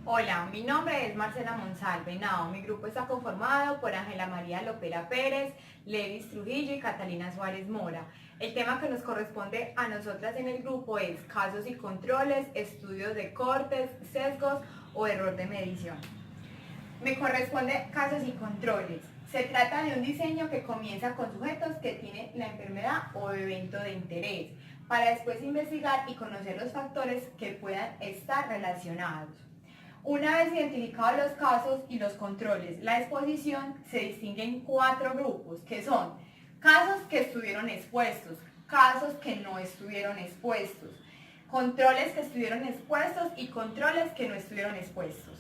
Hola, mi nombre es Marcela Monsalve Henao. Mi grupo está conformado por Ángela María Lopera Pérez, Levis Trujillo y Catalina Suárez Mora. El tema que nos corresponde a nosotras en el grupo es casos y controles, estudios de cortes, sesgos o error de medición. Me corresponde casos y controles. Se trata de un diseño que comienza con sujetos que tienen la enfermedad o evento de interés, para después investigar y conocer los factores que puedan estar relacionados. Una vez identificados los casos y los controles, la exposición se distingue en 4 grupos, que son casos que estuvieron expuestos, casos que no estuvieron expuestos, controles que estuvieron expuestos y controles que no estuvieron expuestos.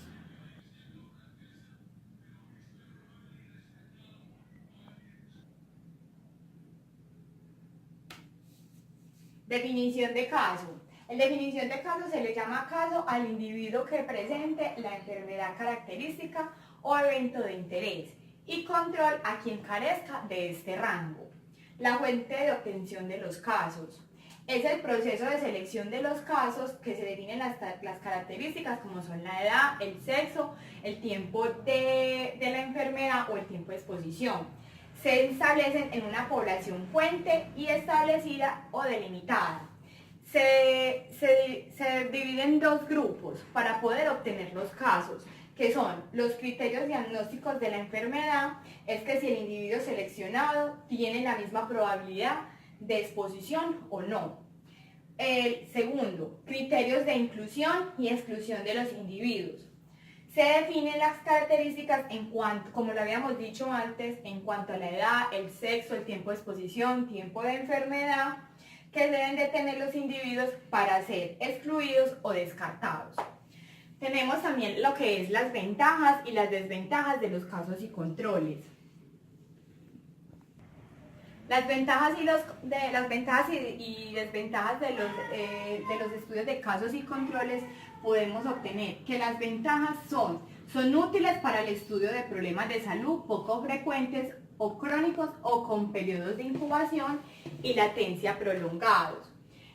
Definición de caso. En definición de caso se le llama caso al individuo que presente la enfermedad característica o evento de interés, y control a quien carezca de este rango. La fuente de obtención de los casos. Es el proceso de selección de los casos que se definen las características como son la edad, el sexo, el tiempo de la enfermedad o el tiempo de exposición. Se establecen en una población fuente y establecida o delimitada. Se dividen en 2 grupos para poder obtener los casos, que son los criterios diagnósticos de la enfermedad. Es que si el individuo seleccionado tiene la misma probabilidad de exposición o no. El segundo, criterios de inclusión y exclusión de los individuos. Se definen las características en cuanto, como lo habíamos dicho antes, en cuanto a la edad, el sexo, el tiempo de exposición, tiempo de enfermedad, que deben de tener los individuos para ser excluidos o descartados. Tenemos también lo que es las ventajas y las desventajas de los casos y controles. Las ventajas y desventajas de los estudios de casos y controles podemos obtener que las ventajas son útiles para el estudio de problemas de salud poco frecuentes o crónicos o con periodos de incubación y latencia prolongados.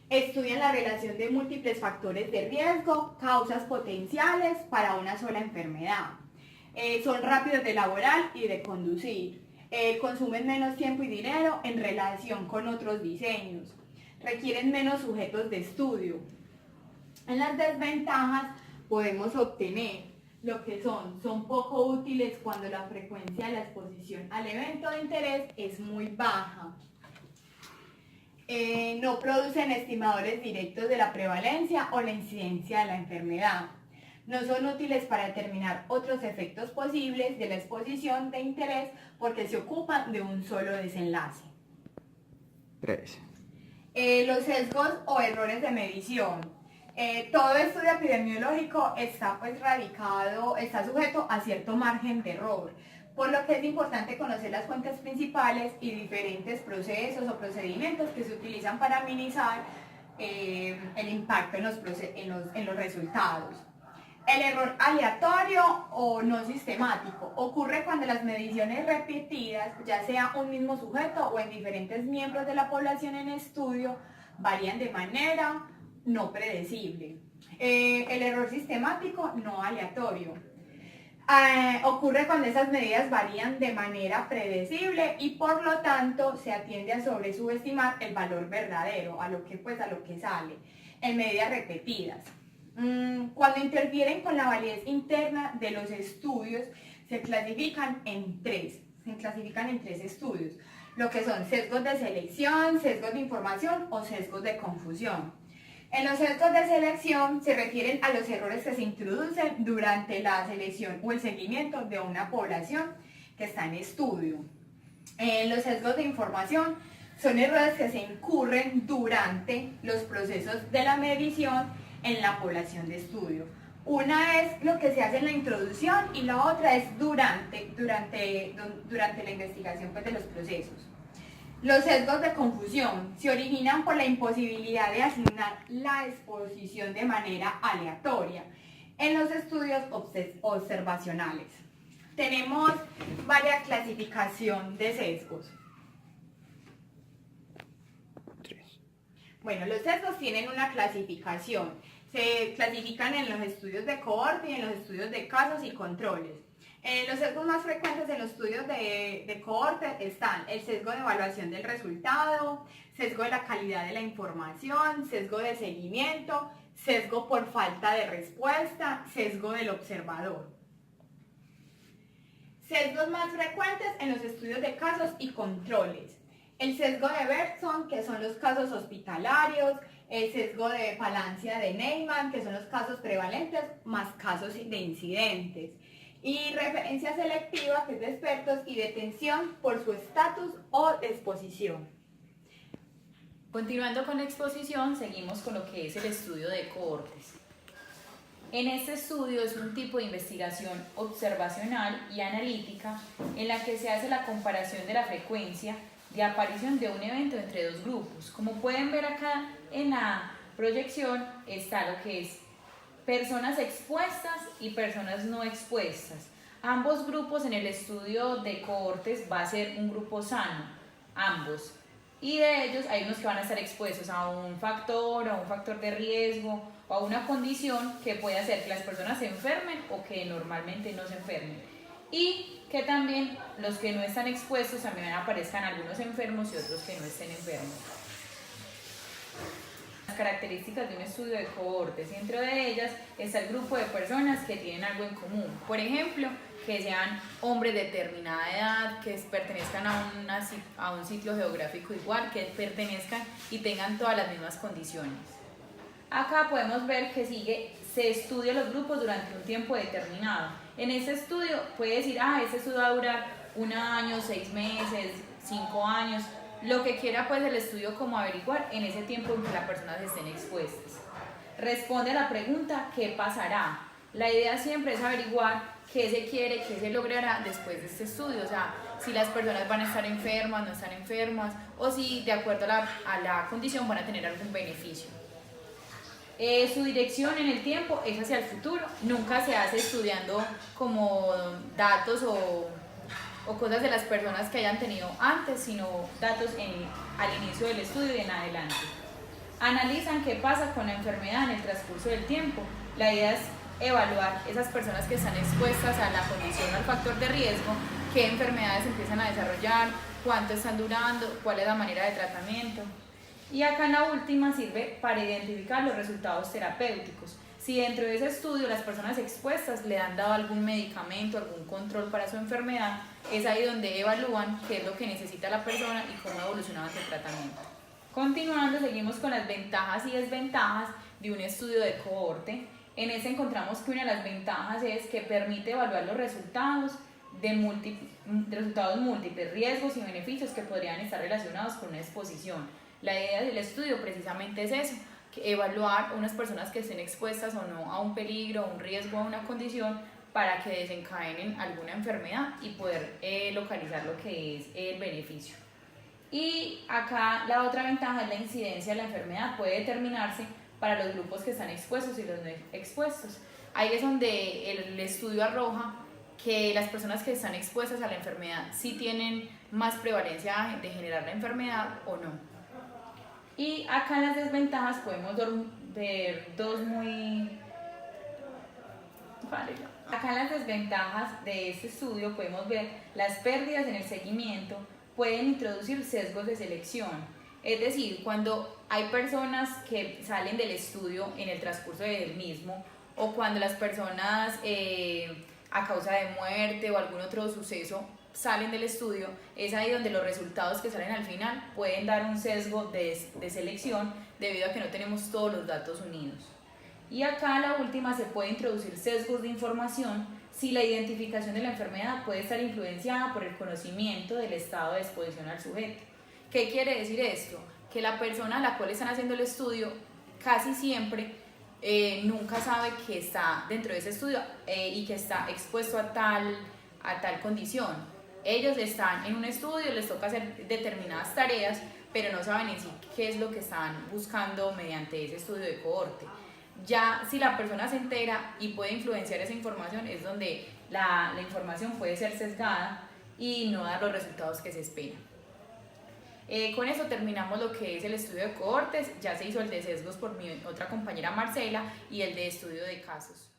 Estudian la relación de múltiples factores de riesgo, causas potenciales para una sola enfermedad. Son rápidos de elaborar y de conducir. Consumen menos tiempo y dinero en relación con otros diseños. Requieren menos sujetos de estudio. En las desventajas podemos obtener lo que son poco útiles cuando la frecuencia de la exposición al evento de interés es muy baja. No producen estimadores directos de la prevalencia o la incidencia de la enfermedad. No son útiles para determinar otros efectos posibles de la exposición de interés porque se ocupan de un solo desenlace. 3. Los sesgos o errores de medición. Todo estudio epidemiológico está sujeto a cierto margen de error, por lo que es importante conocer las fuentes principales y diferentes procesos o procedimientos que se utilizan para minimizar el impacto en los resultados. El error aleatorio o no sistemático ocurre cuando las mediciones repetidas, ya sea un mismo sujeto o en diferentes miembros de la población en estudio, varían de manera no predecible. El error sistemático no aleatorio ocurre cuando esas medidas varían de manera predecible y por lo tanto se atiende a sobresubestimar el valor verdadero, a lo que sale en medidas repetidas. Cuando interfieren con la validez interna de los estudios, se clasifican en tres estudios, lo que son sesgos de selección, sesgos de información o sesgos de confusión. En los sesgos de selección se refieren a los errores que se introducen durante la selección o el seguimiento de una población que está en estudio. Los sesgos de información son errores que se incurren durante los procesos de la medición en la población de estudio. Una es lo que se hace en la introducción y la otra es durante la investigación de los procesos. Los sesgos de confusión se originan por la imposibilidad de asignar la exposición de manera aleatoria en los estudios observacionales. Tenemos varias clasificaciones de sesgos. 3. Bueno, los sesgos tienen una clasificación. Se clasifican en los estudios de cohorte y en los estudios de casos y controles. Los sesgos más frecuentes en los estudios de cohorte están el sesgo de evaluación del resultado, sesgo de la calidad de la información, sesgo de seguimiento, sesgo por falta de respuesta, sesgo del observador. Sesgos más frecuentes en los estudios de casos y controles. El sesgo de Bergson, que son los casos hospitalarios, el sesgo de Palancia de Neyman, que son los casos prevalentes, más casos de incidentes. Y referencia selectiva, que es de expertos, y detención por su estatus o exposición. Continuando con la exposición, seguimos con lo que es el estudio de cohortes. En este estudio es un tipo de investigación observacional y analítica en la que se hace la comparación de la frecuencia de aparición de un evento entre dos grupos. Como pueden ver acá en la proyección está lo que es personas expuestas y personas no expuestas. Ambos grupos en el estudio de cohortes va a ser un grupo sano, ambos. Y de ellos hay unos que van a estar expuestos a un factor de riesgo o a una condición que puede hacer que las personas se enfermen o que normalmente no se enfermen. Y que también los que no están expuestos también aparezcan algunos enfermos y otros que no estén enfermos. Las características de un estudio de cohortes, y entre ellas está el grupo de personas que tienen algo en común. Por ejemplo, que sean hombres de determinada edad, que pertenezcan a un sitio geográfico igual, que pertenezcan y tengan todas las mismas condiciones. Acá podemos ver que se estudia los grupos durante un tiempo determinado. En ese estudio puede decir, este estudio va a durar 1 año, 6 meses, 5 años, lo que quiera pues el estudio como averiguar en ese tiempo en que las personas estén expuestas. Responde a la pregunta, ¿qué pasará? La idea siempre es averiguar qué se quiere, qué se logrará después de este estudio, o sea, si las personas van a estar enfermas, no están enfermas, o si de acuerdo a la condición van a tener algún beneficio. Su dirección en el tiempo es hacia el futuro, nunca se hace estudiando como datos o cosas de las personas que hayan tenido antes, sino datos al inicio del estudio y en adelante. Analizan qué pasa con la enfermedad en el transcurso del tiempo. La idea es evaluar esas personas que están expuestas a la condición o al factor de riesgo, qué enfermedades empiezan a desarrollar, cuánto están durando, cuál es la manera de tratamiento. Y acá en la última sirve para identificar los resultados terapéuticos. Si dentro de ese estudio las personas expuestas le han dado algún medicamento, algún control para su enfermedad, es ahí donde evalúan qué es lo que necesita la persona y cómo ha evolucionado ese tratamiento. Continuando, seguimos con las ventajas y desventajas de un estudio de cohorte. En ese encontramos que una de las ventajas es que permite evaluar los resultados resultados múltiples, riesgos y beneficios que podrían estar relacionados con una exposición. La idea del estudio precisamente es eso, que evaluar unas personas que estén expuestas o no a un peligro, a un riesgo, a una condición para que desencadenen alguna enfermedad y poder localizar lo que es el beneficio. Y acá la otra ventaja es la incidencia de la enfermedad, puede determinarse para los grupos que están expuestos y los no expuestos. Ahí es donde el estudio arroja que las personas que están expuestas a la enfermedad sí tienen más prevalencia de generar la enfermedad o no. Y acá en las desventajas podemos ver dos muy... Acá en las desventajas de este estudio podemos ver las pérdidas en el seguimiento pueden introducir sesgos de selección. Es decir, cuando hay personas que salen del estudio en el transcurso del mismo, o cuando las personas a causa de muerte o algún otro suceso salen del estudio, es ahí donde los resultados que salen al final pueden dar un sesgo de selección debido a que no tenemos todos los datos unidos. Y acá la última, se puede introducir sesgos de información si la identificación de la enfermedad puede estar influenciada por el conocimiento del estado de exposición al sujeto. ¿Qué quiere decir esto? Que la persona a la cual están haciendo el estudio casi siempre nunca sabe que está dentro de ese estudio y que está expuesto a tal condición. Ellos están en un estudio, les toca hacer determinadas tareas, pero no saben en sí qué es lo que están buscando mediante ese estudio de cohorte. Ya si la persona se entera y puede influenciar esa información, es donde la información puede ser sesgada y no dar los resultados que se esperan. Con eso terminamos lo que es el estudio de cohortes. Ya se hizo el de sesgos por mi otra compañera Marcela y el de estudio de casos.